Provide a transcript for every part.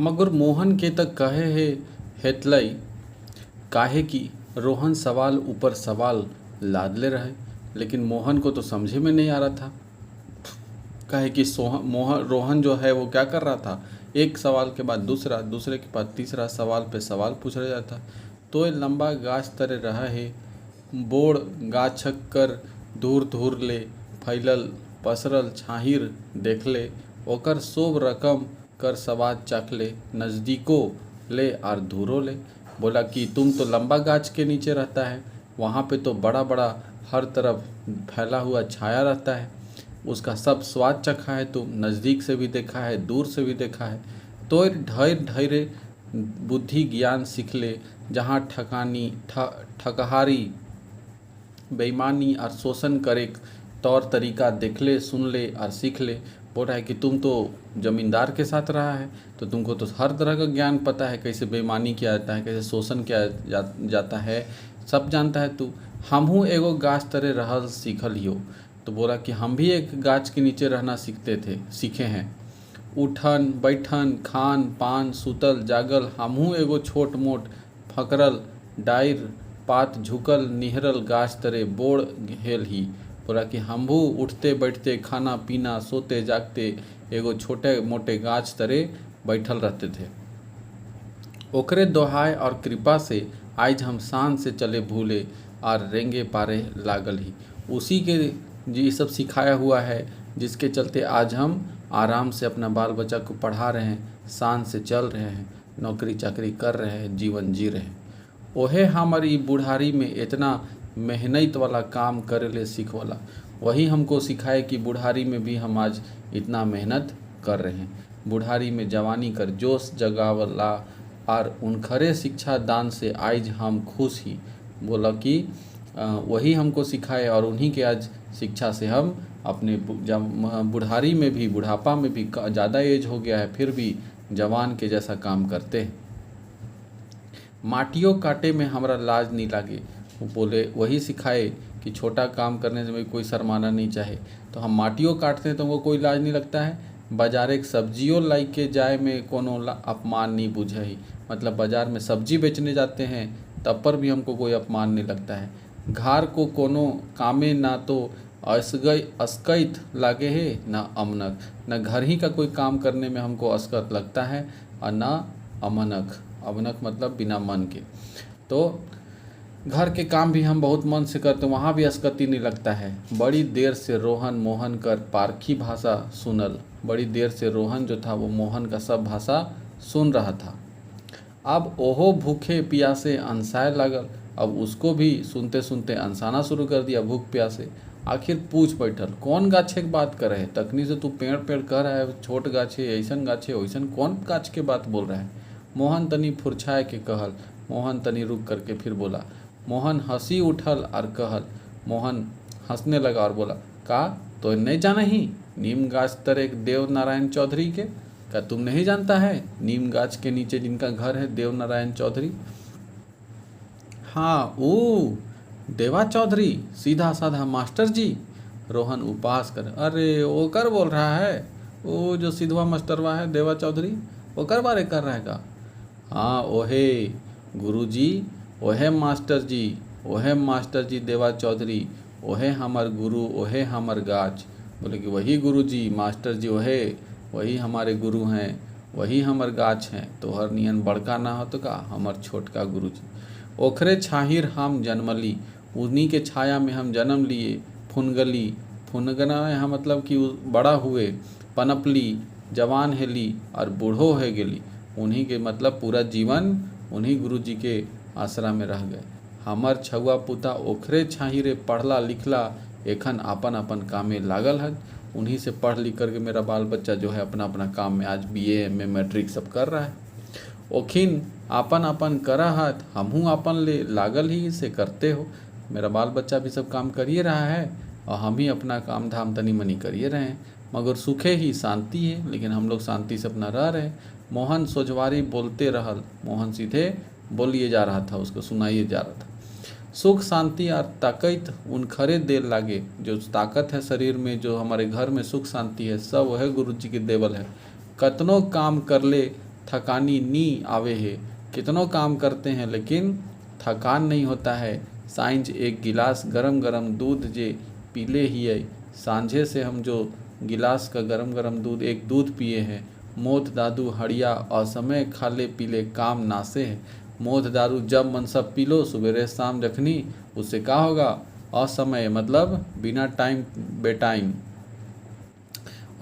मगर मोहन के तक कहे हे हेतलई काहे कि रोहन सवाल ऊपर सवाल लादले रहे। लेकिन मोहन को तो समझे में नहीं आ रहा था काहे कि रोहन जो है वो क्या कर रहा था, एक सवाल के बाद दूसरा, दूसरे के बाद तीसरा सवाल पे सवाल पूछ रहा जाता। तो ये लंबा गाछ तरे रहा है, बोड़ गाछक कर दूर दूर ले फैलल पसरल छाहिर देखले, ओकर सोब रकम कर सवाद चखले, नज़दीको ले और दूरो ले। बोला कि तुम तो लंबा गाछ के नीचे रहता है, वहाँ पे तो बड़ा बड़ा हर तरफ फैला हुआ छाया रहता है, उसका सब स्वाद चखा है, तुम नज़दीक से भी देखा है, दूर से भी देखा है। तो ढेर ढेरे बुद्धि ज्ञान सीख ले, जहाँ ठकहारी बेईमानी और शोषण करे तौर तरीका देख ले, सुन ले और सीख ले। बोल रहा है कि तुम तो ज़मींदार के साथ रहा है, तो तुमको तो हर तरह का ज्ञान पता है, कैसे बेईमानी किया जाता है, कैसे शोषण किया जाता है, सब जानता है तू। हमहू एगो गाछ तरे रहल सीखल हियो। तो बोला कि हम भी एक गाछ के नीचे रहना सीखे हैं। उठन बैठन खान पान सुतल जागल हमहू एगो छोट मोट फकरल डाइर पात झुकल निहरल गाछ तरे बोड़ हेल ही। बोला कि हमहू उठते बैठते खाना पीना सोते जागते एगो छोटे मोटे गाछ तरे बैठल रहते थे। ओकरे दोहाय और कृपा से आज हम शान से चले भूले और रेंगे पारे लागल ही। उसी के ये सब सिखाया हुआ है, जिसके चलते आज हम आराम से अपना बाल बच्चा को पढ़ा रहे हैं, शान से चल रहे हैं, नौकरी चाकरी कर रहे हैं, जीवन जी रहे हैं। ओहे हमारी बुढ़ारी में इतना मेहनत वाला काम करे ले सीखवाला, वही हमको सिखाए कि बुढ़ारी में भी हम आज इतना मेहनत कर रहे हैं। बुढ़ारी में जवानी कर जोश जगावला और उनखरे शिक्षा दान से आज हम खुश ही। बोला कि वही हमको सिखाए और उन्हीं के आज शिक्षा से हम अपने बुढ़ारी में भी, बुढ़ापा में भी, ज़्यादा एज हो गया है फिर भी जवान के जैसा काम करते हैं। माटियों काटे में हमारा लाज नहीं लागे। वो बोले वही सिखाए कि छोटा काम करने से कोई शर्माना नहीं चाहे। तो हम माटियों काटते हैं तो हमको कोई लाज नहीं लगता है। बाजार एक सब्जियों लाई के जाए में कोनो अपमान नहीं बुझे ही। मतलब बाजार में सब्जी बेचने जाते हैं तब पर भी हमको कोई अपमान नहीं लगता है। घर को कोनो कामे ना तो अस्कैत लागे है ना अमनक, न घर ही का कोई काम करने में हमको अस्कत लगता है और ना अमनक। अमनक मतलब बिना मन के। तो घर के काम भी हम बहुत मन से करते, वहाँ भी अस्कती नहीं लगता है। बड़ी देर से रोहन मोहन कर पारखी भाषा सुनल। बड़ी देर से रोहन जो था वो मोहन का सब भाषा सुन रहा था। अब ओहो भूखे प्यासे अनसाए लागल। अब उसको भी सुनते सुनते अनसाना शुरू कर दिया भूख प्यासे। आखिर पूछ बैठल कौन गाछे की बात कर रहे है, तकनी से तू पेड़ पेड़ कह रहा है, छोट गाछे ऐसन गाछे वैसन कौन गाछ के बात बोल रहा है। मोहन तनी फुरछाए के कहल। मोहन तनी रुक करके फिर बोला। मोहन हंसी उठल और कहल। मोहन हंसने लगा और बोला का तो नहीं जाना ही नीम गाछ तरे देव नारायण चौधरी के, क्या तुम नहीं जानता है नीम गाछ के नीचे जिनका घर है देव नारायण चौधरी। हाँ ओ देवा चौधरी, सीधा साधा मास्टर जी। रोहन उपास कर अरे ओकर बोल रहा है, वो जो सीधवा मास्टरवा है देवा चौधरी, ओकर बारे कर रहा है का। हाँ ओहे गुरुजी, ओहे मास्टर जी देवा चौधरी, ओहे हमार गुरु, ओहे हमार गाछ। बोले कि वही गुरुजी मास्टर जी, ओहे वही हमारे गुरु हैं, वही हमार गाछ हैं। तो हर नियन बड़का ना हो तो का हमार छोटका गुरुजी। ओखरे छाहिर हम जन्मली, उन्हीं के छाया में हम जन्म लिए। फुनगली, फुनगना यहाँ मतलब कि बड़ा हुए। पनपली, जवान हेली और बूढ़ो है गेली। उन्हीं के मतलब पूरा जीवन उन्हीं गुरुजी के आसरा में रह गए। हमर छुआ पुता ओखरे छाहिरे पढ़ला लिखला एखन अपन अपन काम में लागल है। उन्हीं से पढ़ लिख करके मेरा बाल बच्चा जो है अपना अपना काम में आज BA MA मैट्रिक सब कर रहा है। ओखिन अपन अपन करा हाथ, हमहू अपन ले लागल ही से करते हो। मेरा बाल बच्चा भी सब काम करिए रहा है और हम ही अपना काम धाम तनी मनी करिए रहे हैं। मगर सुखे ही शांति है, लेकिन हम लोग शांति से अपना रह रहे हैं। मोहन सोझवारी बोलते रहल। मोहन सीधे बोलिए जा रहा था, उसको सुनाइए जा रहा था। सुख शांति और ताकत उनखरे देर लागे। जो ताकत है शरीर में, जो हमारे घर में सुख शांति है, सब वह गुरु जी के देवल है। कतनो काम कर ले थकानी नी आवे है। कितनों काम करते हैं लेकिन थकान नहीं होता है। साइंज एक गिलास गरम गरम दूध जे पीले ही है। सांझे से हम जो गिलास का गरम गरम दूध एक दूध पिए हैं। मोद दादू हड़िया असमय खाले पीले काम नासे है। मोद दारू जब मन सब पी लो सुबेरे शाम जखनी, उससे क्या होगा? असमय मतलब बिना टाइम बेटाइम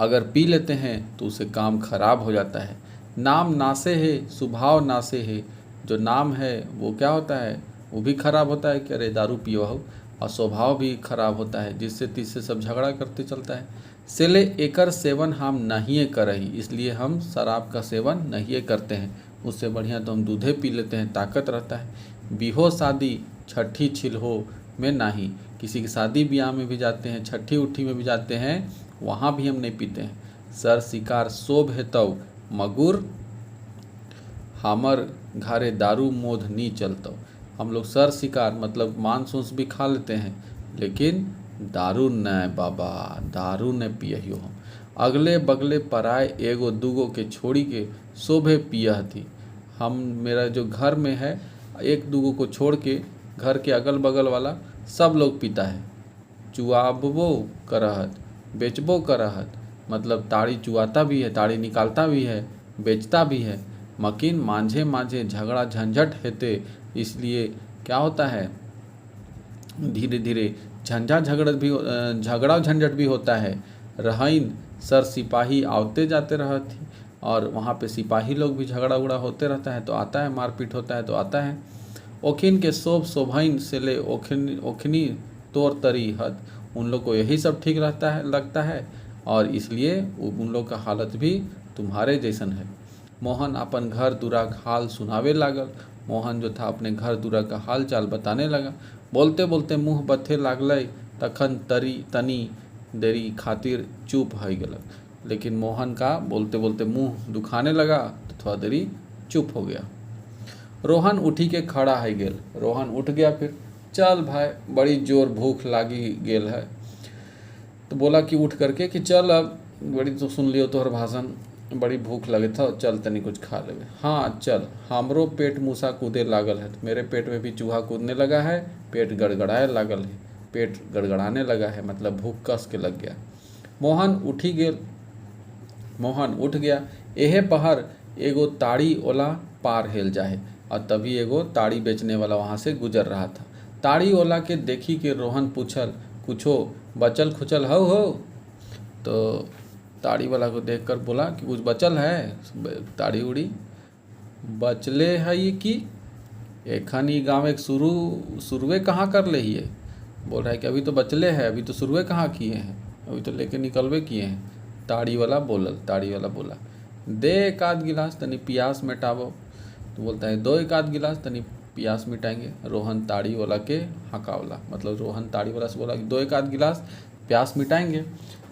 अगर पी लेते हैं तो उससे काम खराब हो जाता है। नाम नासे है स्वभाव नासे है। जो नाम है वो क्या होता है? वो भी खराब होता है कि अरे दारू पियो हो, और स्वभाव भी खराब होता है, जिससे तीसरे सब झगड़ा करते चलता है। सेले एकर सेवन हम नहीं करही, इसलिए हम शराब का सेवन नहीं करते हैं। उससे बढ़िया तो हम दूधे पी लेते हैं, ताकत रहता है। बिहो शादी छठी छिलहो में नहीं, किसी की शादी ब्याह में भी जाते हैं, छठी उठी में भी जाते हैं, वहाँ भी हम नहीं पीते हैं। सर शिकार शोभ है तव मगुर हमर घरे दारू मोध नी चलतो। हम लोग सर शिकार मतलब मांस उंस भी खा लेते हैं, लेकिन दारू न बाबा, दारू न पियहियो हम। अगले बगले पराए एगो दूगो के छोड़ी के शोभे पियह थी। हम मेरा जो घर में है एक दूगो को छोड़ के घर के अगल बगल वाला सब लोग पीता है। चुआबो करहत बेचबो करहत, मतलब ताड़ी चुआता भी है, ताड़ी निकालता भी है, बेचता भी है। मकीन मांझे मांझे झगड़ा झंझट हेते, इसलिए क्या होता है धीरे धीरे झगड़ा झंझट भी होता है। रहीन सर सिपाही आवते जाते रहती, और वहाँ पे सिपाही लोग भी झगड़ा उगड़ा होते रहता है तो आता है, मारपीट होता है तो आता है। ओखिन के शोभइन से ले ओखनी तोर तरी हद, उन लोग को यही सब ठीक लगता है, और इसलिए उन लोग का हालत भी तुम्हारे जैसन है। मोहन अपन घर दुरा का हाल सुनावे लागल। मोहन जो था अपने घर दुरा का हाल चाल बताने लगा। बोलते बोलते मुँह बथे लागल, तखन तनी देरी खातिर चुप हो गल। लेकिन मोहन का बोलते बोलते मुँह दुखाने लगा तो थोड़ा देरी चुप हो गया। रोहन उठी के खड़ा है गेल। रोहन उठ गया फिर, चल भाई बड़ी जोर भूख लागी गेल है। तो बोला कि उठ करके कि चल अब बड़ी तो सुन लियो तोहर भाषण, बड़ी भूख लगे था, चल तनी कुछ खा लेवे। हाँ चल, हमरो पेट मूसा कूदे लागल है। मेरे पेट में भी चूहा कूदने लगा है, पेट गड़गड़ाए लागल है, पेट गड़गड़ाने लगा है, मतलब भूख कस के लग गया। मोहन उठ गया। एहे पहर एगो ताड़ी ओला पार हेल जाए, और तभी एगो ताड़ी बेचने वाला वहाँ से गुजर रहा था। ताड़ी ओला के देखी के रोहन पूछल, कुछो बचल खुचल हो? तो ताड़ी वाला को देखकर बोला कि कुछ बचल है? ताड़ी उड़ी बचले है ये कि एखन ही गाँव एक शुरुए कहाँ कर ले है? बोल रहा है कि अभी तो बचले है, अभी तो शुरुए कहाँ किए हैं, अभी तो लेके निकलवे किए हैं। ताड़ी वाला बोला दे एक आध गिलास तनी प्यास मिटावो। तो बोलता है दो एक आध गिलास तनी प्यास मिटाएंगे। रोहन ताड़ी वाला के हकावला, मतलब रोहन ताड़ी वाला से बोला कि दो एक आध गिलास प्यास मिटाएंगे।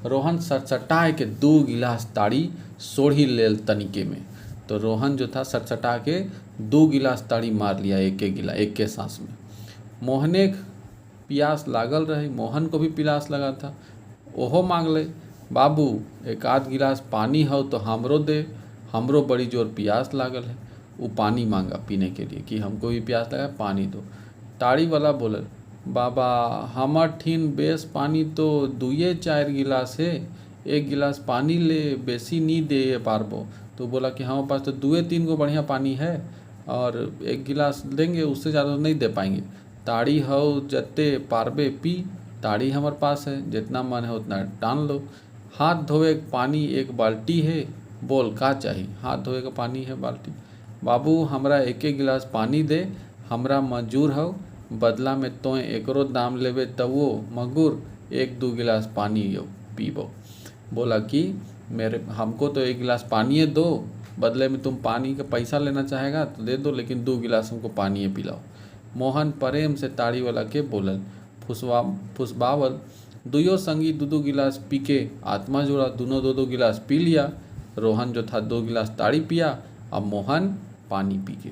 रोहन सटसटाए के 2 गिलास ताड़ी सोढ़ी लेल तनिके में। तो रोहन जो था सटसटा के 2 गिलास ताड़ी मार लिया एक के सांस में। मोहने प्यास लागल रहे, मोहन को भी प्यास लगा था। ओहो मांग ले, बाबू एक आध गिलास पानी हो तो हमरो दे, हमरो बड़ी जोर प्यास लागल है। वो पानी मांगा पीने के लिए कि हमको भी प्यास लगा, पानी दो। ताड़ी वाला बोलल, बाबा हमर ठीन बेस पानी तो 2-4 गिलास है, 1 गिलास पानी ले, बेसी नी दे पारबो। तो बोला कि हमारे पास तो 2-3 गो बढ़िया पानी है, और 1 गिलास देंगे, उससे ज़्यादा नहीं दे पाएंगे। ताड़ी हो जत्ते पारबे पी, ताड़ी हमारे पास है, जितना मन है उतना टान लो। हाथ धोए पानी 1 बाल्टी है, बोल का चाहिए? हाथ धोए का पानी है बाल्टी। बाबू हमरा 1 गिलास पानी दे, हमरा मंजूर हो, बदला में तो एकरो दाम लेवे तब वो मगुर 1-2 गिलास पानी पीबो। बोला कि हमको तो 1 गिलास पानी दो, बदले में तुम पानी का पैसा लेना चाहेगा तो दे दो, लेकिन 2 गिलास हमको पानी पिलाओ। मोहन प्रेम से ताड़ी वाला के बोलल, फुसबावल। 2 संगी 2-2 गिलास पी के आत्मा जुड़ा, दोनों 2-2 गिलास पी लिया। रोहन जो था 2 गिलास ताड़ी पिया, अब मोहन पानी पी के।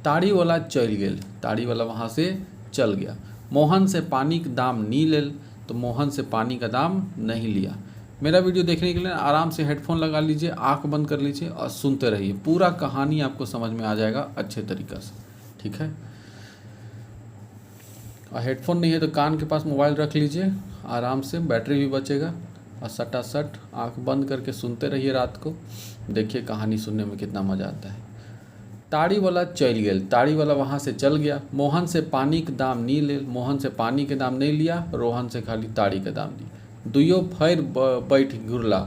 ताड़ी वाला चल गेल, ताड़ी वाला वहाँ से चल गया। मोहन से पानी का दाम नहीं लेल, तो मोहन से पानी का दाम नहीं लिया। मेरा वीडियो देखने के लिए आराम से हेडफोन लगा लीजिए, आंख बंद कर लीजिए और सुनते रहिए, पूरा कहानी आपको समझ में आ जाएगा अच्छे तरीक़ा से, ठीक है। और हेडफोन नहीं है तो कान के पास मोबाइल रख लीजिए, आराम से, बैटरी भी बचेगा, और सटासट आंख बंद करके सुनते रहिए रात को, देखिए कहानी सुनने में कितना मज़ा आता है। ताड़ी वाला चल गया, ताड़ी वाला वहाँ से चल गया, मोहन से पानी के दाम नहीं ले, मोहन से पानी के दाम नहीं लिया, रोहन से खाली ताड़ी के दाम लिया। दुइयों फिर बैठ घुरला,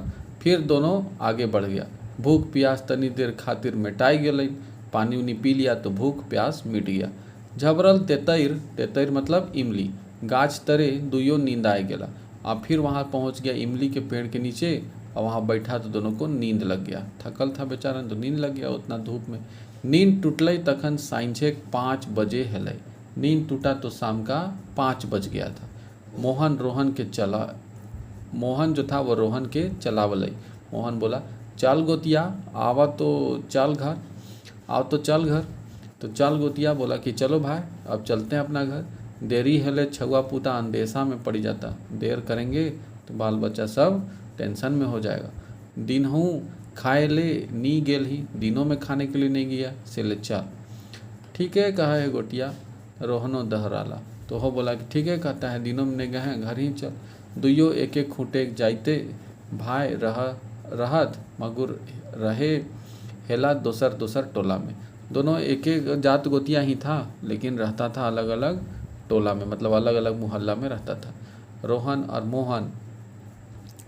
फिर दोनों आगे बढ़ गया। भूख प्यास तनी देर खातिर मिटाई गई, पानी उनी पी लिया तो भूख प्यास मिट गया। झबरल तेतैर, तेतैर मतलब इमली, गाछ तरे दुइयों नींद आए गेला। अब फिर वहाँ पहुँच गया इमली के पेड़ के नीचे, और वहाँ बैठा तो दोनों को नींद लग गया। थकल था बेचारा तो नींद लग गया उतना धूप में। नींद टूटल तखन साँझे 5 बजे हेलै। नींद टूटा तो शाम का 5 बज गया था। मोहन जो था वो रोहन के चलावलै। मोहन बोला, चल गोतिया आवा तो चल घर, आओ तो चल घर। तो चल गोतिया बोला कि चलो भाई अब चलते हैं अपना घर, देरी हेले छुआ पूता अंदेशा में पड़ जाता, देर करेंगे तो बाल बच्चा सब टेंशन में हो जाएगा। दिन हूँ खाए ले नी गेल ही, दिनों में खाने के लिए नहीं गया से ले चल। ठीक है कहा है गोटिया, रोहनो दहराला। तो हो बोला कि ठीक है कहता है, दिनों में नहीं गए हैं घर ही चल। दुइयों एक एक खूंटे जाइते, भाई रहत मगुर रहे हेला दोसर दोसर टोला में। दोनों एक एक जात गोतिया ही था, लेकिन रहता था अलग अलग टोला में, मतलब अलग अलग मोहल्ला में रहता था। रोहन और मोहन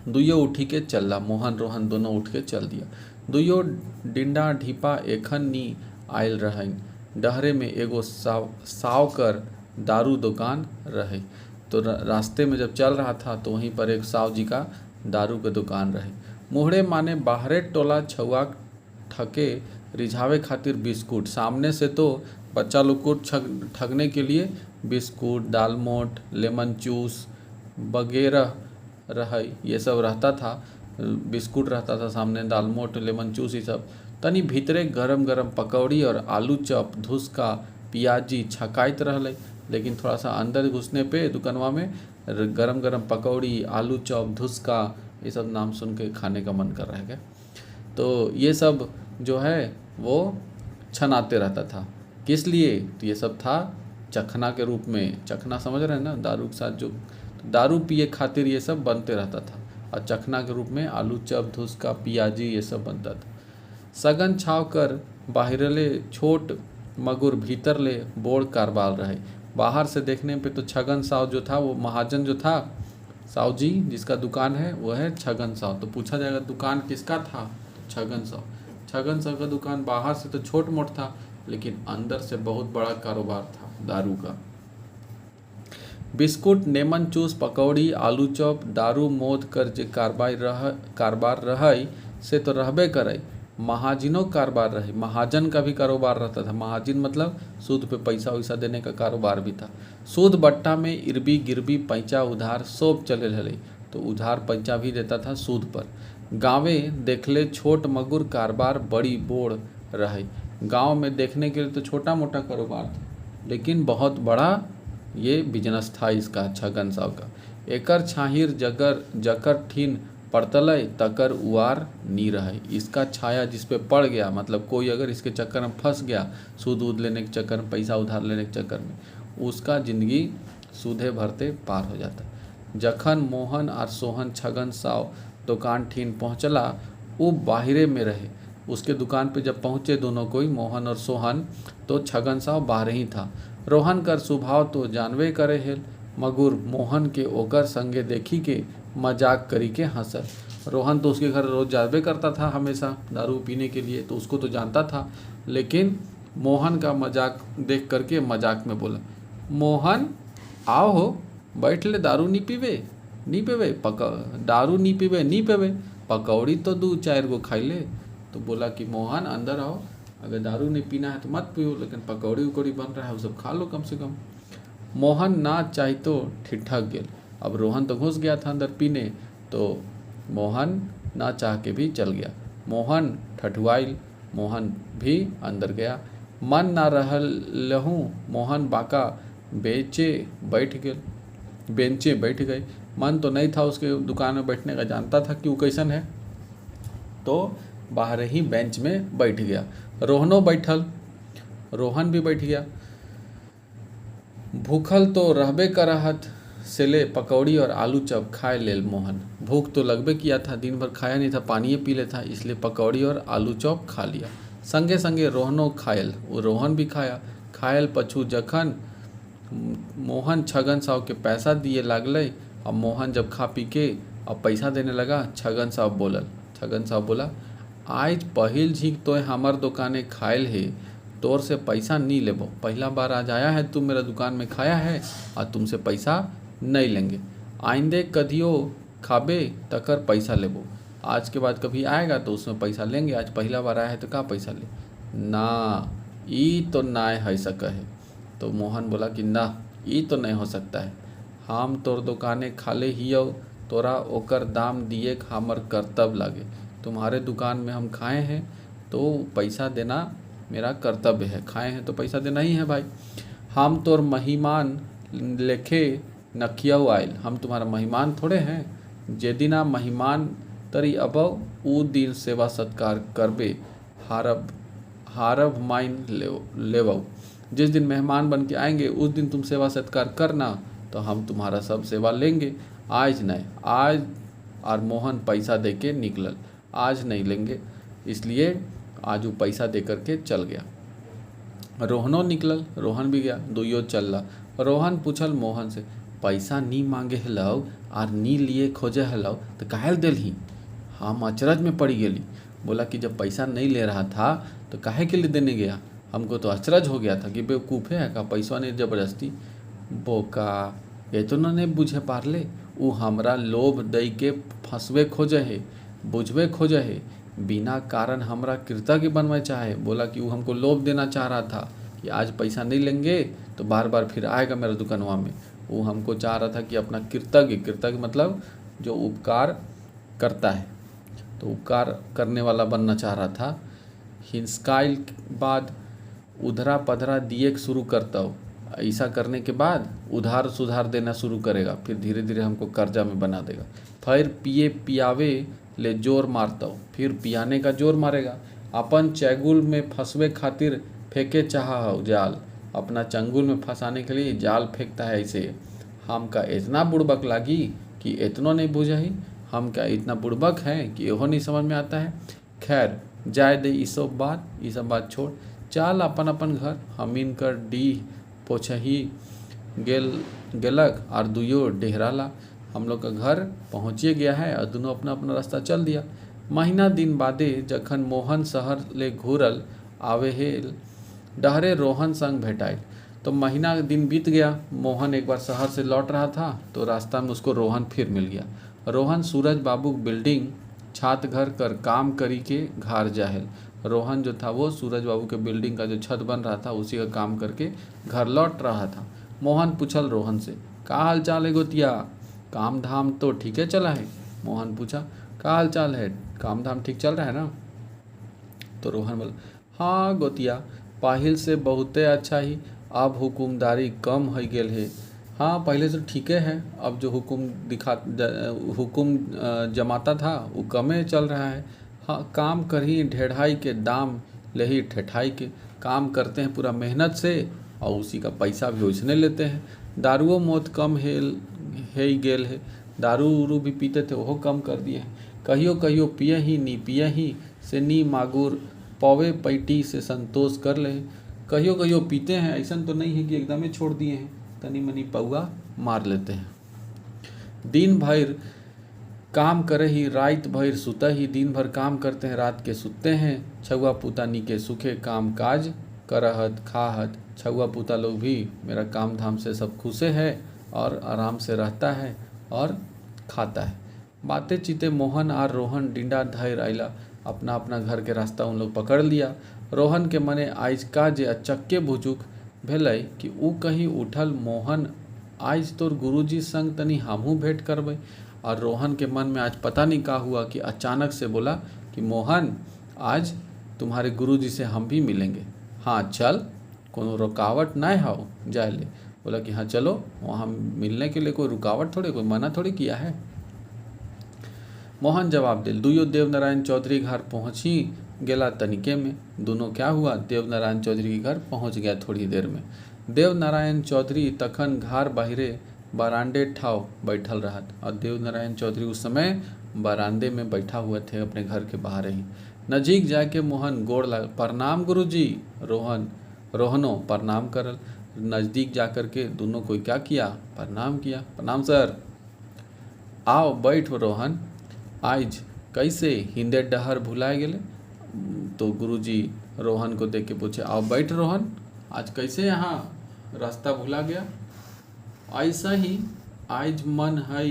दुइयों उठी के चलला, मोहन रोहन दोनों उठ के चल दिया। दुइयों डिंडा ढीपा एखन नी आयल रहन, डहरे में एगो सावकर दारू दुकान रहे। तो रास्ते में जब चल रहा था तो वहीं पर एक साव जी का दारू के दुकान रहे। मोहड़े माने बाहरे टोला छुआ ठके रिझावे खातिर बिस्कुट, सामने से तो बच्चा लोग को ठगने के लिए बिस्कुट, दालमोट, लेमन जूस वगैरह रहे, ये सब रहता था। बिस्कुट रहता था सामने, दालमोट, लेमन जूस, ये सब। तनी भीतरे गरम गरम पकौड़ी और आलू चप, धुसका, पियाजी छकाइत रहले। लेकिन थोड़ा सा अंदर घुसने पे दुकानवा में गरम गरम पकौड़ी, आलू चप, धुसका, ये सब नाम सुन के खाने का मन कर रहा है। तो ये सब जो है वो छनाते रहता था। किस लिए? तो ये सब था चखना के रूप में। चखना समझ रहे हैं ना, दारू के साथ जो दारू पिए खातिर ये सब बनते रहता था, और चखना के रूप में आलू चप, धुसका, पियाजी ये सब बनता था। सगन छाव कर बाहरले छोट मगुर भीतर ले बोड़ कारबाल रहे। बाहर से देखने पे तो छगन साव जो था, वो महाजन जो था, साव जी जिसका दुकान है वो है छगन साव। तो पूछा जाएगा दुकान किसका था? तो छगन साव। छगन साव का दुकान बाहर से तो छोट मोट था, लेकिन अंदर से बहुत बड़ा कारोबार था दारू का। बिस्कुट, नेमन चूस, पकौड़ी, आलू चॉप, दारू मोद कर जे कारबार रहे से तो रहबे करे। महाजिनों कारबार रहे, महाजन का भी कारोबार रहता था। महाजिन मतलब सूद पे पैसा वैसा देने का कारोबार भी था। सूद बट्टा में इरबी गिरबी पैंचा उधार सब चले रहे, तो उधार पैंचा भी देता था सूद पर। गाँवे देखले छोट मगुर कारबार बड़ी बोड़ रहे। गांव में देखने के लिए तो छोटा मोटा कारोबार था, लेकिन बहुत बड़ा ये बिजनेस था इसका, छगन साव का। एकर छाहिर जकर ठीन पड़तलय तकर उआर नी रहे। इसका छाया जिस पे पड़ गया, मतलब कोई अगर इसके चक्कर में फंस गया, सूद वूद लेने के चक्कर में, पैसा उधार लेने के चक्कर में, उसका जिंदगी सूधे भरते पार हो जाता। जखन मोहन और सोहन छगन साव दुकान ठीन पहुँचला, वो बाहरे में रहे। उसके दुकान पे जब पहुँचे दोनों कोई, मोहन और सोहन, तो छगन साव बाहर ही था। रोहन कर स्वभाव तो जानवे करे हेल, मगुर मोहन के ओकर संगे देखी के मजाक करी के हंसल। रोहन तो उसके घर रोज जाबे करता था हमेशा दारू पीने के लिए, तो उसको तो जानता था, लेकिन मोहन का मजाक देख करके मजाक में बोला, मोहन आओ हो बैठ ले, दारू नहीं पीवे दारू नहीं पीवे, पकौड़ी तो 2-4 गो खाई ले। तो बोला कि मोहन अंदर आओ, अगर दारू नहीं पीना है तो मत पियो, लेकिन पकौड़ी उकौड़ी बन रहा है वो सब खा लो कम से कम। मोहन ना चाह तो ठिठक गेल। अब रोहन तो घुस गया था अंदर पीने, तो मोहन ना चाह के भी चल गया। मोहन ठठुआइल, मोहन भी अंदर गया। मन ना रहलहूँ, मोहन बाका बेंचे बैठ गए। मन तो नहीं था उसके दुकान में बैठने का, जानता था कि वो कैसन है, तो बाहर ही बेंच में बैठ गया। रोहनो बैठल, रोहन भी बैठ गया। भूखल तो रहबे करहत, से ले पकौड़ी और आलू चप खाए लेल मोहन। भूख तो लगबे किया था, दिन भर खाया नहीं था, पानी पी लेता, इसलिए पकौड़ी और आलू चॉप खा लिया। संगे संगे रोहनो खायल, वो रोहन भी खाया। खायल पछू जखन मोहन छगन साहब के पैसा दिए लागले, अब मोहन जब खा पी के अब पैसा देने लगा, छगन साहब बोला, आज पहिल झीक तो हमर दुकाने खायल है, तोर से पैसा नहीं लेबो। पहला बार आज आया है, तुम मेरा दुकान में खाया है और तुमसे पैसा नहीं लेंगे। आइंदे कदियो खाबे तकर पैसा लेबो, आज के बाद कभी आएगा तो उसमें पैसा लेंगे, आज पहला बार आया है तो क्या पैसा ले ना, ई तो ना है सक है। तो मोहन बोला कि ना, ई तो नहीं हो सकता है, हम तोर दुकाने खाले हियो, तोरा ओकर दाम दिए हमर कर्तव्य लागे। तुम्हारे दुकान में हम खाए हैं तो पैसा देना मेरा कर्तव्य है, खाए हैं तो पैसा देना ही है भाई। हम तोर मेहमान लेखे नखियाऊ आयल, हम तुम्हारा मेहमान थोड़े हैं। जे दिन आप मेहमान तरी अबव ऊ दिन सेवा सत्कार करबे, हारब माइन लेवो। जिस दिन मेहमान बन के आएंगे उस दिन तुम सेवा सत्कार करना, तो हम तुम्हारा सब सेवा लेंगे, आज नहीं। आज और मोहन पैसा दे के निकलल, आज नहीं लेंगे, इसलिए आज वो पैसा दे करके चल गया। रोहनो निकलल, रोहन भी गया, दुइयो चलला। रोहन पूछल मोहन से, पैसा नी मांगे हलौ और नी लिए खोजे हलौ तो काहे दिलही। हम अचरज में पड़ गेली। बोला कि जब पैसा नहीं ले रहा था तो काहे के लिए देने गया, हमको तो अचरज हो गया था कि बेवकूफ़े है का, पैसा नहीं जबरदस्ती। बोका ये तो नहीं बुझे पारले, ऊ हमरा लोभ दई के फंसवे खोजे है, बुझवे खोजे है, बिना कारण हमरा कृतज्ञ बनवे चाहे। बोला कि वो हमको लोभ देना चाह रहा था कि आज पैसा नहीं लेंगे तो बार बार फिर आएगा मेरा दुकानवा में। वो हमको चाह रहा था कि अपना कृतज्ञ मतलब जो उपकार करता है, तो उपकार करने वाला बनना चाह रहा था। हिंसकाइल बाद उधरा पधरा दिए शुरू करता हो, ऐसा करने के बाद उधार सुधार देना शुरू करेगा, फिर धीरे धीरे हमको कर्जा में बना देगा। फिर पियावे ले जोर मारता हो, फिर पियाने का जोर मारेगा। अपन चैगुल में फंसवे खातिर फेंके चाहा हो जाल, अपना चंगुल में फंसाने के लिए जाल फेंकता है। ऐसे हम का इतना बुड़बक लागी कि इतना नहीं बुझा ही, हम क्या इतना बुड़बक हैं कि यहो नहीं समझ में आता है। खैर जाए दे ये सब बात छोड़, चाल अपन अपन घर। हम इनकर डी पोछही गेलक और दुइयो डेहराला। हम लोग का घर पहुँचिए गया है और दोनों अपना अपना रास्ता चल दिया। महीना दिन बादे जखन मोहन शहर ले घूरल आवे हे डहरे रोहन संग भेटाइल। तो महीना दिन बीत गया, मोहन एक बार शहर से लौट रहा था तो रास्ता में उसको रोहन फिर मिल गया। रोहन सूरज बाबू बिल्डिंग छात घर कर काम करी के घर जाहल। रोहन जो था वो सूरज बाबू के बिल्डिंग का जो छत बन रहा था उसी का काम करके घर लौट रहा था। मोहन पूछल रोहन से, का हाल चाल है गोतिया, काम धाम तो ठीक है चला है। मोहन पूछा, का हाल चाल है, काम धाम ठीक चल रहा है ना। तो रोहन बोला, हाँ गोतिया, पाहिल से बहुते अच्छा ही, अब हुकुमदारी कम हो गेल है। हाँ पहले से ठीक है, अब जो हुकुम जमाता था वो कमे चल रहा है। हाँ काम करही ढेढ़ाई के, दाम लही ठेठाई के, काम करते हैं पूरा मेहनत से और उसी का पैसा भी वैसने लेते हैं। दारुओ मौत कम है गेल है, दारू उरू भी पीते थे वो कम कर दिए हैं। कहियो पिए ही से नी मागुर पौवे पैटी से संतोष कर ले। कहियो पीते हैं, ऐसा तो नहीं है कि एकदम ही छोड़ दिए हैं, तनी मनी पौआ मार लेते हैं। दिन भर काम करे ही रात भर सुता ही, दिन भर काम करते हैं रात के सुतते हैं। छुआ पुतानी के सुखे काम काज करहत खाहत, छुआ पुता लोग भी मेरा काम धाम से सब खुशे है और आराम से रहता है और खाता है। बातें चीते मोहन और रोहन डिंडा धैर आइला, अपना अपना घर के रास्ता उन लोग पकड़ लिया। रोहन के मने आज का जे अचक्के भुजुक भेलै कि ऊ कहीं उठल, मोहन आज तोर गुरुजी संग तनी हमहू भेंट करबै। और रोहन के मन में आज पता नहीं का हुआ कि अचानक से बोला कि मोहन आज तुम्हारे गुरुजी से हम भी मिलेंगे। हाँ चल, कोनो रुकावट नहीं हो जाए ले। बोला कि हाँ चलो, वहाँ मिलने के लिए कोई रुकावट थोड़ी, कोई मना थोड़ी किया है। मोहन जवाब दिल, दुयो देवनारायण चौधरी घर पहुँची गेला तनिके में। दोनों क्या हुआ, देवनारायण चौधरी के घर पहुँच गया थोड़ी देर में। देवनारायण चौधरी तखन घर बाहरे बरांडे ठाव बैठल रहा, और देवनारायण चौधरी उस समय बरामदे में बैठा हुए थे अपने घर के बाहर ही। नजीक जाके मोहन गोड़ लगा, प्रणाम गुरुजी। रोहनो प्रणाम करल। नज़दीक जाकर के दोनों कोई क्या किया, प्रणाम किया। प्रणाम सर। आओ बैठ रोहन, आज कैसे हिंदे डहर भुलाए गेले। तो गुरुजी रोहन को देख के पूछे, आओ बैठ रोहन, आज कैसे यहाँ रास्ता भुला गया। ऐसा ही आज मन है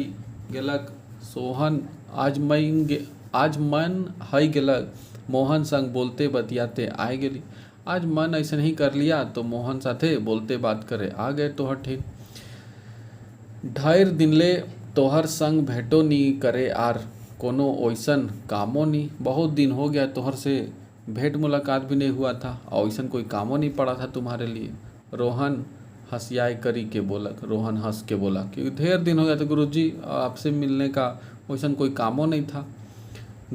गेलक सोहन, आज मन है गेलक मोहन संग बोलते बतियाते आए गेली। आज मन ऐसा नहीं कर लिया तो मोहन साथे बोलते बात करे आ गए तोहर ठीक। ढेर दिनले तोहर संग भेंटो नी करे आर कोनो ओइसन कामो नी, बहुत दिन हो गया तोहर से भेंट मुलाकात भी नहीं हुआ था, ओइसन कोई कामो नहीं पड़ा था तुम्हारे लिए। रोहन हंसियाई करी के बोला, रोहन हंस के बोला कि ढेर दिन हो गया था गुरुजी, आपसे मिलने का ओइसन कोई कामो नहीं था।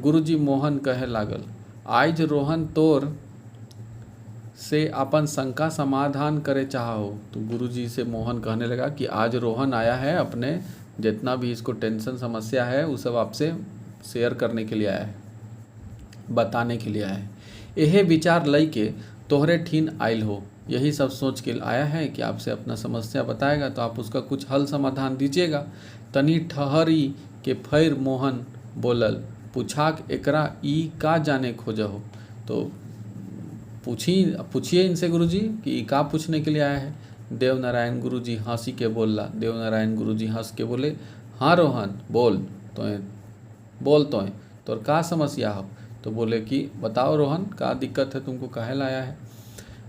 गुरुजी मोहन कहे लागल, आज रोहन तोर से अपन शंका समाधान करे चाहो। तो गुरुजी से मोहन कहने लगा कि आज रोहन आया है, अपने जितना भी इसको टेंशन समस्या है वो सब आपसे शेयर करने के लिए आया है, बताने के लिए आया है। यही विचार लई के तोहरे ठीन आयल हो, यही सब सोच के आया है कि आपसे अपना समस्या बताएगा तो आप उसका कुछ हल समाधान दीजिएगा। तनी ठहरी के फिर मोहन बोलल, पूछाक एकरा ई का जाने खोजा हो। तो पूछिए इनसे गुरुजी कि ई का पूछने के लिए आया है। देवनारायण गुरुजी हंसी के बोला, देवनारायण गुरुजी हंस के बोले, हाँ रोहन बोल तोय तोर का समस्या हो। तो बोले कि बताओ रोहन, का दिक्कत है, तुमको काहे लाया है।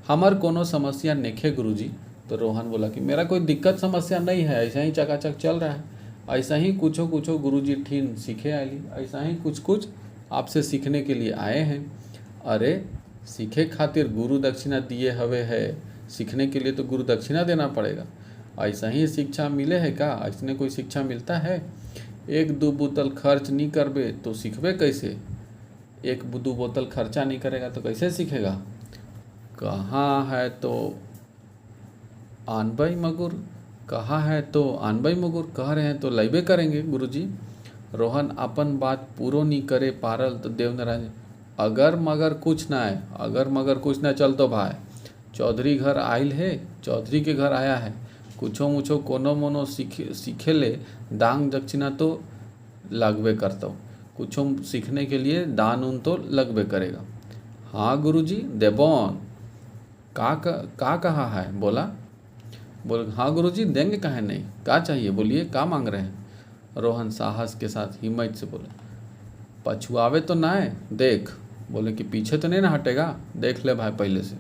हमार कोनो समस्या नेखे गुरुजी। तो रोहन बोला कि मेरा कोई दिक्कत समस्या नहीं है, ऐसा ही चकाचक चल रहा है, ऐसा ही कुछ गुरुजी ठीन सीखे आयली, ऐसा ही कुछ आपसे सीखने के लिए आए हैं। अरे सीखे खातिर गुरु दक्षिणा दिए हवे है, सीखने के लिए तो गुरु दक्षिणा देना पड़ेगा। ऐसा ही शिक्षा मिले है का, ऐसने कोई शिक्षा मिलता है। एक दो बोतल खर्च नहीं करबे तो सीखबे कैसे, एक दो बोतल खर्चा नहीं करेगा तो कैसे सीखेगा। कहाँ है तो आनबई मगुर, कहाँ है तो आनबई मगुर, कह रहे हैं तो लैबे करेंगे गुरुजी। रोहन अपन बात पूरो नहीं करे पारल तो देवनारायण, अगर मगर कुछ ना है, अगर मगर कुछ ना चल तो भाई चौधरी घर आयल है, चौधरी के घर आया है, कुछो मुछो कोनो मोनो सीखे ले दांग दक्षिणा तो लगबे करता, कुछो सीखने के लिए दान उन तो लगबे करेगा। हाँ गुरुजी देबोन, का कहा है, बोला हाँ गुरुजी देंगे, कहे नहीं, क्या चाहिए बोलिए, का मांग रहे हैं। रोहन साहस के साथ हिम्मत से बोला, पछुआवे तो ना है, देख। बोले कि पीछे तो नहीं ना हटेगा, देख ले भाई पहले से।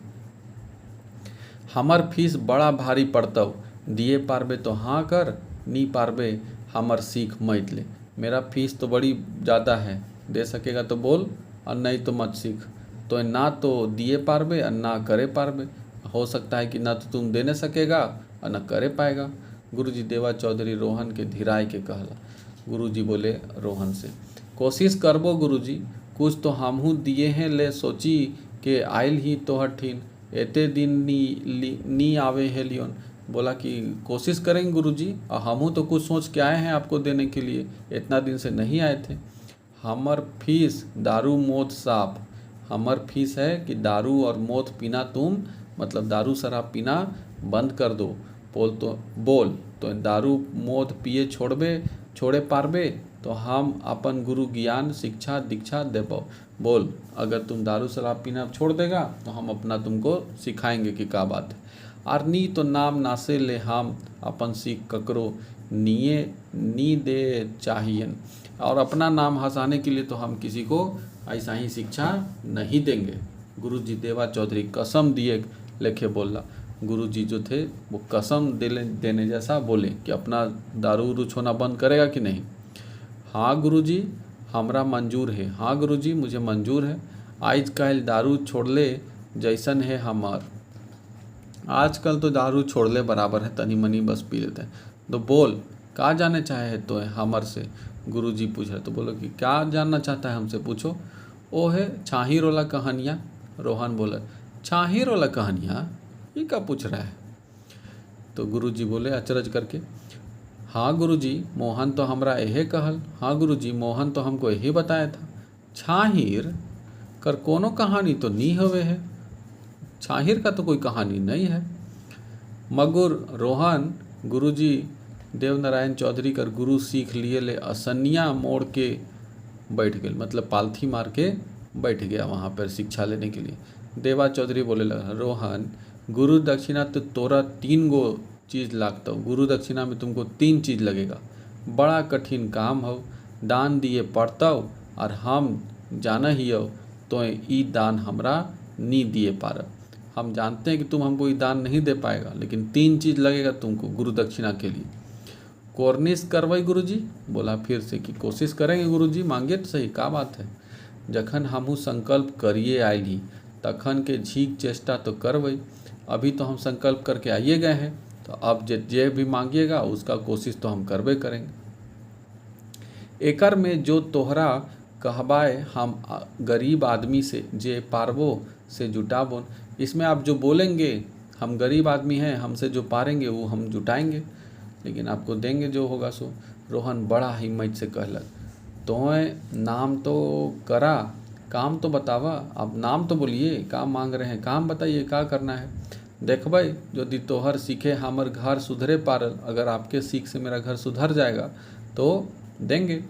हमर फीस बड़ा भारी पड़ता, दिए पारबे तो हाँ कर, नी पारबे हमर सीख मत ले। मेरा फीस तो बड़ी ज़्यादा है, दे सकेगा तो बोल और नहीं तो मत सीख। तो ना तो दिए पारबे और ना करे पारबे, हो सकता है कि ना तो तुम देने सकेगा और ना करे पाएगा। गुरुजी देवा चौधरी रोहन के धीराए के कहला। गुरुजी बोले रोहन से, कोशिश करबो गुरुजी, कुछ तो हमहू दिए हैं, ले सोची के आयल ही तोहर ठीन, एते दिन नी आवे है लियोन। बोला कि कोशिश करेंगे गुरुजी, और हमहू तो कुछ सोच के आए हैं आपको देने के लिए, इतना दिन से नहीं आए थे। हमर फीस दारू मौत साफ, हमर फीस है कि दारू और मौत पीना तुम, मतलब दारू शराब पीना बंद कर दो। बोल तो दारू मौत पिए छोड़े पारबे तो हम अपन गुरु ज्ञान शिक्षा दीक्षा देबो। बोल, अगर तुम दारू शराब पीना छोड़ देगा तो हम अपना तुमको सिखाएंगे कि क्या बात है। और नी तो नाम नासे ले हम अपन सीख ककरो नी दे चाहिए, और अपना नाम हंसाने के लिए तो हम किसी को ऐसा ही शिक्षा नहीं देंगे। गुरुजी देवा चौधरी कसम दिए लेखे बोला। गुरुजी जो थे वो कसम देने जैसा बोले कि अपना दारू उरू छोना बंद करेगा कि नहीं। हाँ गुरुजी हमरा मंजूर है, हाँ गुरुजी मुझे मंजूर है, आज कल दारू छोड़ ले जैसन है हमार। आजकल तो दारू छोड़ले बराबर है, तनी मनी बस पी लेते हैं। तो बोल का जाने चाहे है तो हमर से, गुरुजी पूछ रहे। तो बोलो कि क्या जानना चाहता है हमसे, पूछो। ओ है छाही रोला कहानियाँ। रोहन बोला छाही रोला कहानियाँ, ये क्या पूछ रहा है। तो गुरुजी बोले अचरज करके, हाँ गुरुजी मोहन तो हमरा यही कहल, हाँ गुरुजी मोहन तो हमको यही बताया था। छाहिर कर कोनो कहानी तो नहीं हवे है, छाहिर का तो कोई कहानी नहीं है। मगर रोहन गुरुजी देवनारायण चौधरी कर गुरु सीख लिए ले असनिया मोड़ के बैठ गए, मतलब पालथी मार के बैठ गया वहाँ पर शिक्षा लेने के लिए। देवा चौधरी बोले लगा, रोहन गुरु दक्षिणा तो तोरा 3 गो चीज़ लागता, गुरु दक्षिणा में तुमको 3 चीज़ लगेगा। बड़ा कठिन काम हो, दान दिए पड़ता और हम जाना ही हो तो ई दान हमरा नहीं दिए पार। हम जानते हैं कि तुम हमको ये दान नहीं दे पाएगा, लेकिन 3 चीज़ लगेगा तुमको गुरु दक्षिणा के लिए। कोर्निश करवाई गुरुजी। बोला फिर से कि कोशिश करेंगे गुरुजी, मांगिए तो सही, का बात है। जखन हमहू संकल्प करिए आइली तखन के झीक चेष्टा तो करवई। अभी तो हम संकल्प करके आइए गए हैं, तो अब जे भी मांगिएगा उसका कोशिश तो हम करबे करेंगे। एकर में जो तोहरा कहबाए हम गरीब आदमी से जे पारबो से जुटाबो, इसमें आप जो बोलेंगे हम गरीब आदमी हैं, हमसे जो पारेंगे वो हम जुटाएंगे, लेकिन आपको देंगे जो होगा सो। रोहन बड़ा हिम्मत से कहलक, तोहें नाम तो करा, काम तो बतावा। अब नाम तो बोलिए, काम मांग रहे हैं, काम बताइए का करना है। देखबै यदि तोहर सीखे हमर घर सुधरे पारल, अगर आपके सीख से मेरा घर सुधर जाएगा तो देंगे।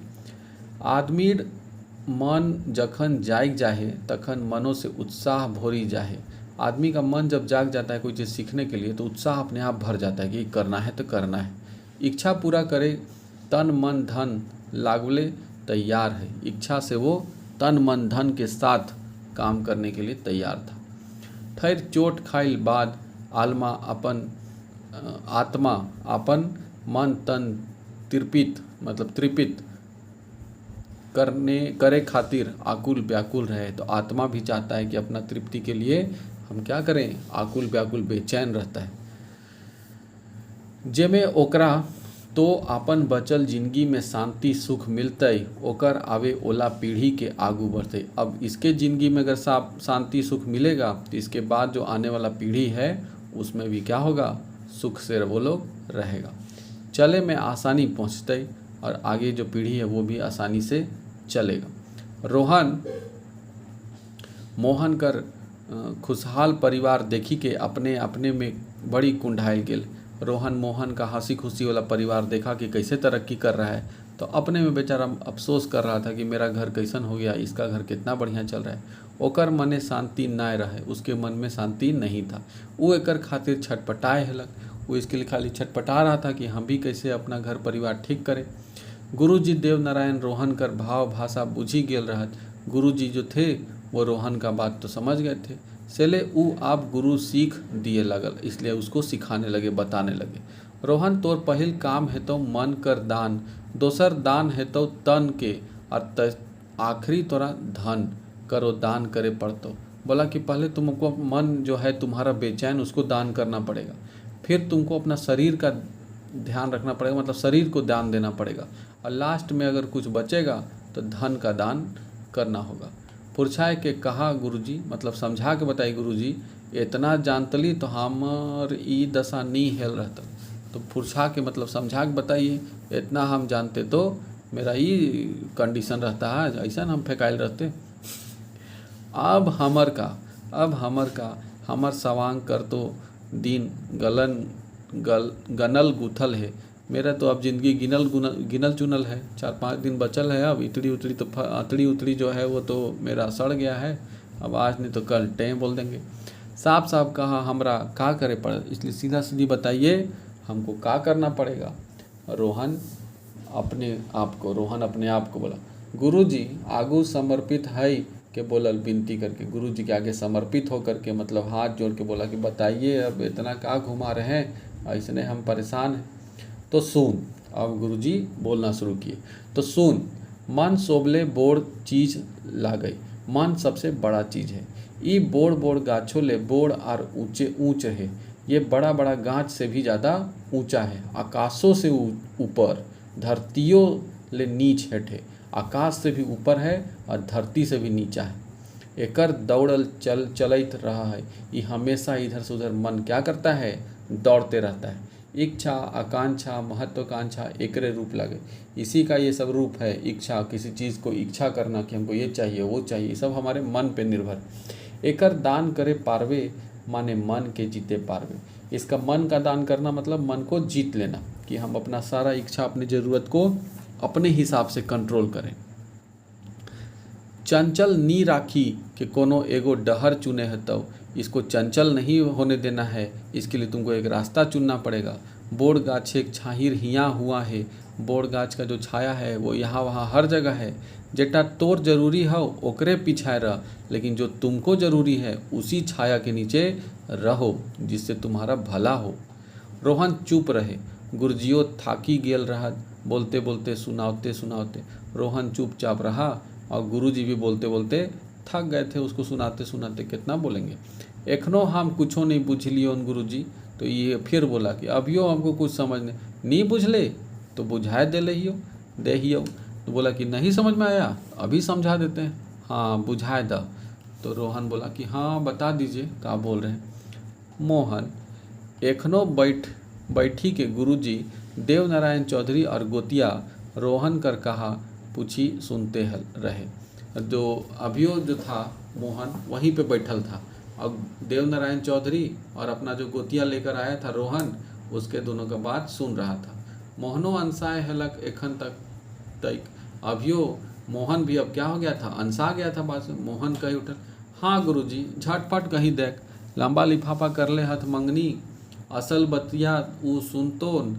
आदमीर मन जखन जाग जाहे तखन मनो से उत्साह भोरी जाहे। आदमी का मन जब जाग जाता है कोई चीज़ सीखने के लिए तो उत्साह अपने आप भर जाता है कि करना है तो करना है। इच्छा पूरा करे तन मन धन लागले तैयार है। इच्छा से वो तन मन धन के साथ काम करने के लिए तैयार था। ठहर चोट खाइल बाद आत्मा अपन मन तन त्रिपित करे खातिर आकुल व्याकुल रहे। तो आत्मा भी चाहता है कि अपना तृप्ति के लिए हम क्या करें, आकुल व्याकुल बेचैन रहता है। जेमे ओकरा तो अपन बचल जिंदगी में शांति सुख मिलते, ओकर आवे ओला पीढ़ी के आगू बढ़ते। अब इसके ज़िंदगी में अगर शांति सुख मिलेगा तो इसके बाद जो आने वाला पीढ़ी है उसमें भी क्या होगा, सुख से वो लोग रहेगा। चले में आसानी पहुँचते और आगे जो पीढ़ी है वो भी आसानी से चलेगा। रोहन मोहन कर खुशहाल परिवार देखी के अपने अपने में बड़ी कुंढाइल गेल। रोहन मोहन का हंसी खुशी वाला परिवार देखा कि कैसे तरक्की कर रहा है, तो अपने में बेचारा अफसोस कर रहा था कि मेरा घर कैसन हो गया, इसका घर कितना बढ़िया चल रहा है। ओकर मने शांति ना रहे, उसके मन में शांति नहीं था। वो एकर खातिर छटपटाए हलक, वो इसके लिए खाली छटपटा रहा था कि हम भी कैसे अपना घर परिवार ठीक करें। गुरुजी देवनारायण रोहन कर भाव भाषा बुझी गेल रहत। गुरुजी जो थे वो रोहन का बात तो समझ गए थे, सेले ऊ आप गुरु सीख दिए लगल, इसलिए उसको सिखाने लगे, बताने लगे। रोहन तोर पहिल काम है तो मन कर दान, दोसर दान है तो तन के, और आखिरी तोरा धन करो दान करे पड़तो। बोला कि पहले तुमको मन जो है तुम्हारा बेचैन उसको दान करना पड़ेगा, फिर तुमको अपना शरीर का ध्यान रखना पड़ेगा, मतलब शरीर को दान देना पड़ेगा, और लास्ट में अगर कुछ बचेगा तो धन का दान करना होगा। पुरछाए के कहा गुरुजी, मतलब समझा के बताई गुरुजी, इतना जानतली तो हमार ई दशा नहीं हेल रहता। तो पुरछा के मतलब समझा के बताइए, इतना हम जानते तो मेरा ई कंडीशन रहता है, ऐसा हम फेंकाइल रहते। अब हमर का हमर सवांग कर तो दिन गनल गुथल है। मेरा तो अब ज़िंदगी गिनल चुनल है, 4-5 दिन बचल है। अब अतड़ी उतड़ी जो है वो तो मेरा सड़ गया है, अब आज नहीं तो कल टें बोल देंगे। साफ साफ कहा हमरा का करे पड़े, इसलिए सीधा सीधी बताइए हमको का करना पड़ेगा। रोहन अपने आप को बोला, गुरुजी आगू समर्पित है के बोलल विनती करके, गुरुजी के आगे समर्पित होकर के मतलब हाथ जोड़ के बोला कि बताइए अब इतना का घुमा रहे हैं, ऐसने हम परेशान हैं। तो सुन, अब गुरुजी बोलना शुरू किए, तो सुन, मन सोबले बोड़ चीज ला गई, मन सबसे बड़ा चीज है। ई बोड़ गाछो ले बोड़ आर ऊंचे ऊंच है, ये बड़ा बड़ा गाछ से भी ज़्यादा ऊंचा है, आकाशों से ऊपर, धरतियों ले नीच हेठे, आकाश से भी ऊपर है और धरती से भी नीचा है। एकर दौड़ल चलत रहा है, ये हमेशा इधर से उधर मन क्या करता है, दौड़ते रहता है। इच्छा, आकांक्षा, महत्वाकांक्षा एकरे रूप लगे, इसी का ये सब रूप है। इच्छा, किसी चीज़ को इच्छा करना कि हमको ये चाहिए वो चाहिए, ये सब हमारे मन पे निर्भर। एकर दान करे पारवे, माने मन के जीते पारवे। इसका मन का दान करना मतलब मन को जीत लेना, कि हम अपना सारा इच्छा, अपनी ज़रूरत को अपने हिसाब से कंट्रोल करें। चंचल नी राखी कि कोनो एगो डहर चुने है, तो इसको चंचल नहीं होने देना है, इसके लिए तुमको एक रास्ता चुनना पड़ेगा। बोड़ गाछ एक छाहिर हिया हुआ है, बोड़ गाछ का जो छाया है वो यहाँ वहाँ हर जगह है। जेटा तोर जरूरी हो ओकरे पीछे रह, लेकिन जो तुमको जरूरी है उसी छाया के नीचे रहो, जिससे तुम्हारा भला हो। रोहन चुप रहे, गुरुजियो थाकी गेल रहा, बोलते बोलते सुनावते सुनावते रोहन चुपचाप रहा, और गुरुजी भी बोलते बोलते थक गए थे, उसको सुनाते सुनाते कितना बोलेंगे। एखनो हम कुछो नहीं बुझलियो गुरुजी, तो ये फिर बोला कि अभियो हमको कुछ समझ नहीं बुझले, तो बुझाए दे हियो। तो बोला कि नहीं समझ में आया, अभी समझा देते हैं, हाँ बुझाए द। तो रोहन बोला कि हाँ बता दीजिए क्या बोल रहे हैं। मोहन एखनो बैठी के गुरुजी देवनारायण चौधरी और गोतिया रोहन कर कहा पूछी सुनते रहे। जो अभियो जो था मोहन वहीं पे बैठल था, और देवनारायण चौधरी और अपना जो गोतिया लेकर आया था रोहन, उसके दोनों का बात सुन रहा था। मोहनो अनसाए हलक एखन तक अभियो मोहन भी अब क्या हो गया था, अनसा गया था बात से। मोहन कही उठल, हाँ गुरुजी झटपट कहीं देख, लंबा लिफाफा कर ले हथ मंगनी, असल बतिया ऊ सुनतोन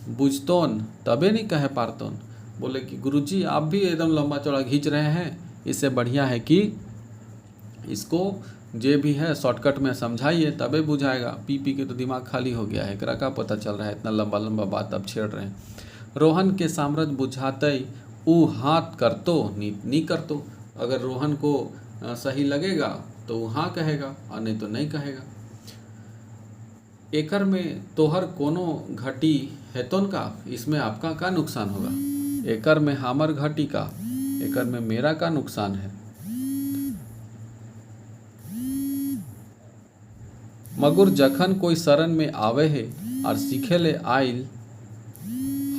बुझतोन तबे नहीं कहे पारतोन। बोले कि गुरुजी आप भी एकदम लंबा चौड़ा खींच रहे हैं, इससे बढ़िया है कि इसको जे भी है शॉर्टकट में समझाइए तबे बुझाएगा। पी पी के तो दिमाग खाली हो गया है, एकरा का पता चल रहा है, इतना लंबा लंबा बात अब छेड़ रहे हैं। रोहन के साम्राज्य बुझाते ऊ हाथ करतो नी करतो, अगर रोहन को सही लगेगा तो वो हाँ कहेगा और नहीं तो नहीं कहेगा। एकर में तोहर कोनो घटी हेतोन का, इसमें आपका क्या नुकसान होगा। एकर में हमर घटी का, एकर में मेरा का नुकसान है। मगर जखन कोई शरण में आवे है और सीखे ले आइल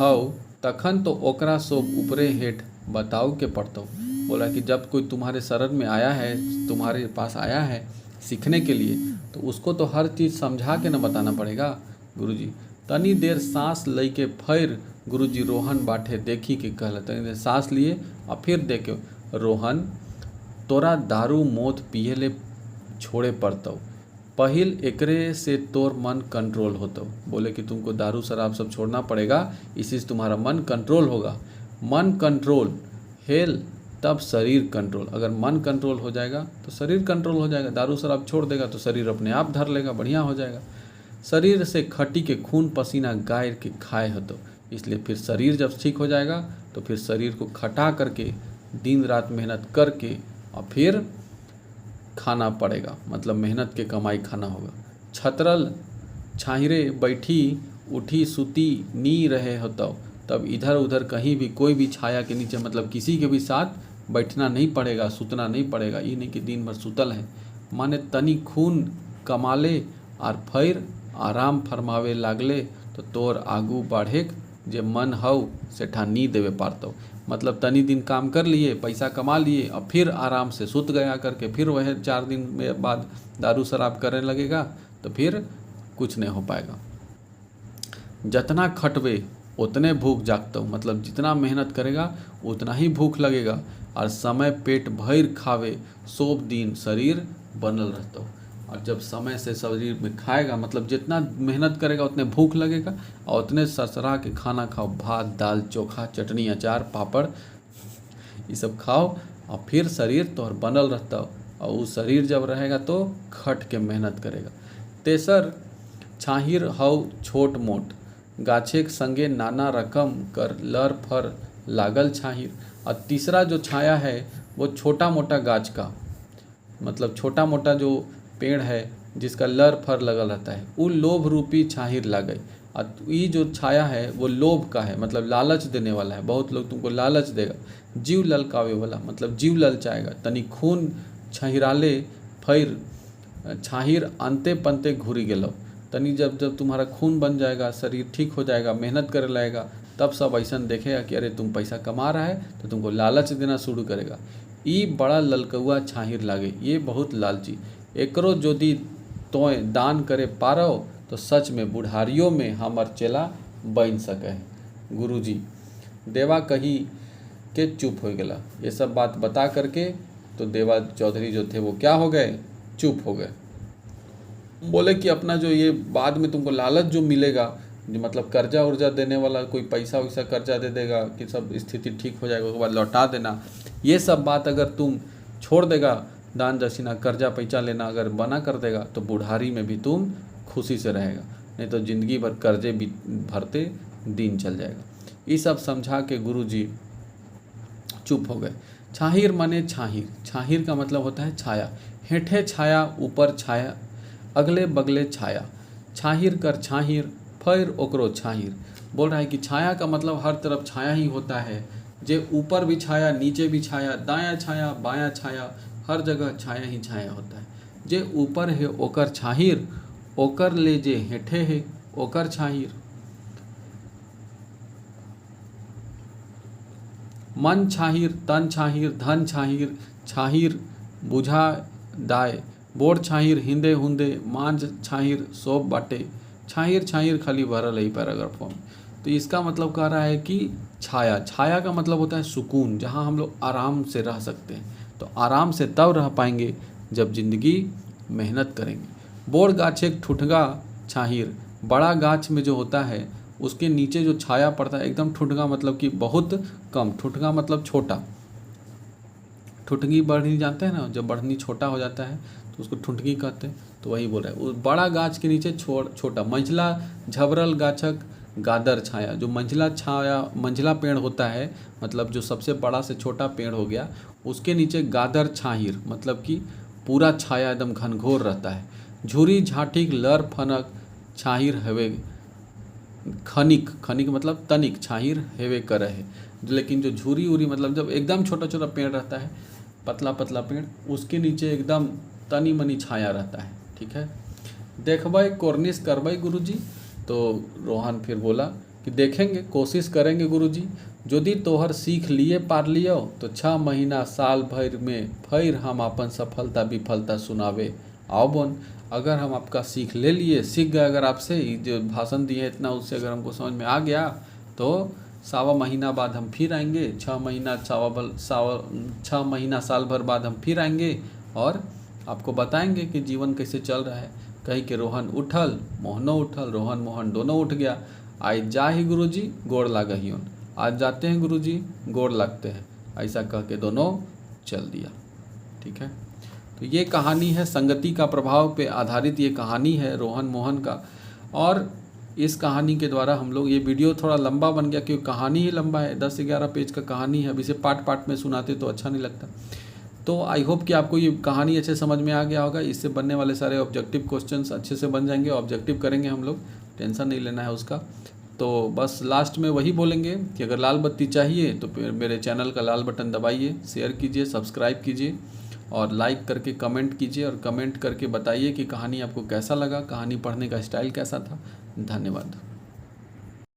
हव, तखन तो ओकरा सोब ऊपरे हेठ बताओ के पड़तो। बोला कि जब कोई तुम्हारे शरण में आया है, तुम्हारे पास आया है सीखने के लिए, तो उसको तो हर चीज़ समझा के न बताना पड़ेगा। गुरुजी तनी देर सांस लई के फिर गुरुजी रोहन बाटे देखी के कहला, तनी देर सांस लिए और फिर देखे, रोहन तोरा दारू मोद पिए ले छोड़े पड़तो, पहिल एकरे से तोर मन कंट्रोल होतो। बोले कि तुमको दारू शराब सब छोड़ना पड़ेगा, इसी से तुम्हारा मन कंट्रोल होगा। मन कंट्रोल हेल तब शरीर कंट्रोल, अगर मन कंट्रोल हो जाएगा तो शरीर कंट्रोल हो जाएगा। दारू शराब छोड़ देगा तो शरीर अपने आप धर लेगा, बढ़िया हो जाएगा। शरीर से खटी के खून पसीना गाय के खाए होतो, इसलिए फिर शरीर जब ठीक हो जाएगा तो फिर शरीर को खटा करके दिन रात मेहनत करके और फिर खाना पड़ेगा, मतलब मेहनत के कमाई खाना होगा। छतरल छाहिरे बैठी उठी सुती नी रहे होतो, तब इधर उधर कहीं भी कोई भी छाया के नीचे, मतलब किसी के भी साथ बैठना नहीं पड़ेगा, सुतना नहीं पड़ेगा। ये नहीं कि दिन भर सुतल है, माने तनी खून कमाले और फिर आराम फरमावे लागले तो तोर आगू बढ़े जे मन हव सेठा नी देवे पारतो। मतलब तनी दिन काम कर लिए, पैसा कमा लिए और फिर आराम से सुत गया करके, फिर वह 4 दिन में बाद दारू शराब करने लगेगा तो फिर कुछ नहीं हो पाएगा। जितना खटवे उतने भूख जागता, मतलब जितना मेहनत करेगा उतना ही भूख लगेगा। और समय पेट भर खावे सोब दिन शरीर बनल रहता, और जब समय से शरीर में खाएगा, मतलब जितना मेहनत करेगा उतने भूख लगेगा, और उतने सरसरा के खाना खाओ, भात दाल चोखा चटनी अचार पापड़ ये सब खाओ, और फिर शरीर तो और बनल रहता। और वो शरीर जब रहेगा तो खट के मेहनत करेगा। तेसर छाहिर हव छोट मोट, गाछे के संगे नाना रकम कर लर फर लागल छाहिर। और तीसरा जो छाया है वो छोटा मोटा गाछ का, मतलब छोटा मोटा जो पेड़ है जिसका लर फर लगल रहता है, उ लोभ रूपी छाहिर लागई। और ये जो छाया है वो लोभ का है, मतलब लालच देने वाला है, बहुत लोग तुमको लालच देगा। जीव ललकावे वाला मतलब जीव ललचाएगा। तनी खून छहिराले फैर छाहिर अंते पंते घुरी गेलो। तनी जब जब तुम्हारा खून बन जाएगा, शरीर ठीक हो जाएगा, मेहनत करे लगेगा, तब सब ऐसा देखेगा कि अरे तुम पैसा कमा रहा है, तो तुमको लालच देना शुरू करेगा। ई बड़ा ललकौआ छाहिर लागे, ये बहुत लालची। एकरो यदि तोय दान करे पारो तो सच में बुढ़ारियों में हमर चेला बन सके। गुरुजी देवा कही के चुप हो गया। ये सब बात बता करके तो देवा चौधरी जो थे वो क्या हो गए, चुप हो गए। बोले कि अपना जो ये बाद में तुमको लालच जो मिलेगा, जो मतलब कर्जा उर्जा देने वाला कोई पैसा वैसा कर्जा दे देगा कि सब स्थिति ठीक हो जाएगा, उसके बाद लौटा देना, ये सब बात अगर तुम छोड़ देगा, दान दक्षिणा कर्जा पैसा लेना अगर बना कर देगा, तो बुढ़ारी में भी तुम खुशी से रहेगा, नहीं तो ज़िंदगी भर कर्जे भी भरते दिन चल जाएगा। ये सब समझा के गुरुजी चुप हो गए। छाहिर माने छाहिर, छाहिर का मतलब होता है छाया। हेठे छाया ऊपर छाया, अगले बगले छाया, छाहिर कर छाहिर फिर ओकरो छाहिर। बोल रहा है कि छाया का मतलब हर तरफ छाया ही होता है, जे ऊपर भी छाया, नीचे भी छाया, दायां छाया, बायां छाया, हर जगह छाया ही छाया होता है। जे ऊपर है ओकर छाहिर, ओकर ले जे हेठे है ओकर छाहिर। मन छाहिर, तन छाहिर, धन छाहिर, छाहिर बुझा दाय, बोर छाहिर, हिंदे हुंदे, मांझ छाहिर, सोप बाटे। छाहिर छाहिर खाली भरल है पैराग्राफों में। तो इसका मतलब कह रहा है कि छाया, छाया का मतलब होता है सुकून, जहाँ हम लोग आराम से रह सकते हैं। तो आराम से तब रह पाएंगे जब जिंदगी मेहनत करेंगे। बोर गाछ एक ठुठगा छाहिर, बड़ा गाछ में जो होता है उसके नीचे जो छाया पड़ता है एकदम ठुठगा, मतलब कि बहुत कम, ठुठगा मतलब छोटा। ठुठगी बढ़नी जानते हैं ना, जब बढ़नी छोटा हो जाता है तो उसको ठुठगी कहते हैं। तो वही बोल रहा है, उस बड़ा गाछ के नीचे छोटा। मंझला झबरल गाछक गादर छाया, जो मंझला छाया, मंझला पेड़ होता है, मतलब जो सबसे बड़ा से छोटा पेड़ हो गया, उसके नीचे गादर छाहिर, मतलब कि पूरा छाया एकदम घनघोर रहता है। झुरी झाटिक लर फनक छाहिर हवे, खनिक, खनिक मतलब तनिक, छाहिर हेवे करे है। लेकिन जो झुरी उरी मतलब जब एकदम छोटा छोटा पेड़ रहता है, पतला पतला पेड़, उसके नीचे एकदम तनी मनी छाया रहता है। ठीक है, देखबै कोर्निश करबै गुरुजी। तो रोहन फिर बोला कि देखेंगे, कोशिश करेंगे गुरुजी। यदि तोहर सीख लिए पार लियो तो 6 महीना साल भर में फिर हम अपन सफलता विफलता सुनावे आओ बोन। अगर हम आपका सीख ले लिए, सीख गए अगर आपसे जो भाषण दिए इतना, उससे अगर हमको समझ में आ गया तो 1.25 महीना बाद हम फिर आएंगे, 6 महीना 6 महीना साल भर बाद हम फिर आएंगे और आपको बताएंगे कि जीवन कैसे चल रहा है। कहीं कि रोहन उठल, मोहनो उठल, रोहन मोहन दोनों उठ गया। आज जा ही गुरुजी गोड़ लागही, आज जाते हैं गुरुजी गोड़ लगते हैं, ऐसा कह के दोनों चल दिया। ठीक है, तो ये कहानी है, संगति का प्रभाव पे आधारित ये कहानी है रोहन मोहन का। और इस कहानी के द्वारा हम लोग, ये वीडियो थोड़ा लंबा बन गया क्योंकि कहानी ही लंबा है, 10 से 11 पेज का कहानी है। अब इसे पार्ट पार्ट में सुनाते तो अच्छा नहीं लगता। तो आई होप कि आपको ये कहानी अच्छे समझ में आ गया होगा। इससे बनने वाले सारे ऑब्जेक्टिव क्वेश्चंस अच्छे से बन जाएंगे, ऑब्जेक्टिव करेंगे हम लोग, टेंशन नहीं लेना है उसका। तो बस लास्ट में वही बोलेंगे कि अगर लाल बत्ती चाहिए तो मेरे चैनल का लाल बटन दबाइए, शेयर कीजिए, सब्सक्राइब कीजिए और लाइक करके कमेंट कीजिए, और कमेंट करके बताइए कि कहानी आपको कैसा लगा, कहानी पढ़ने का स्टाइल कैसा था। धन्यवाद।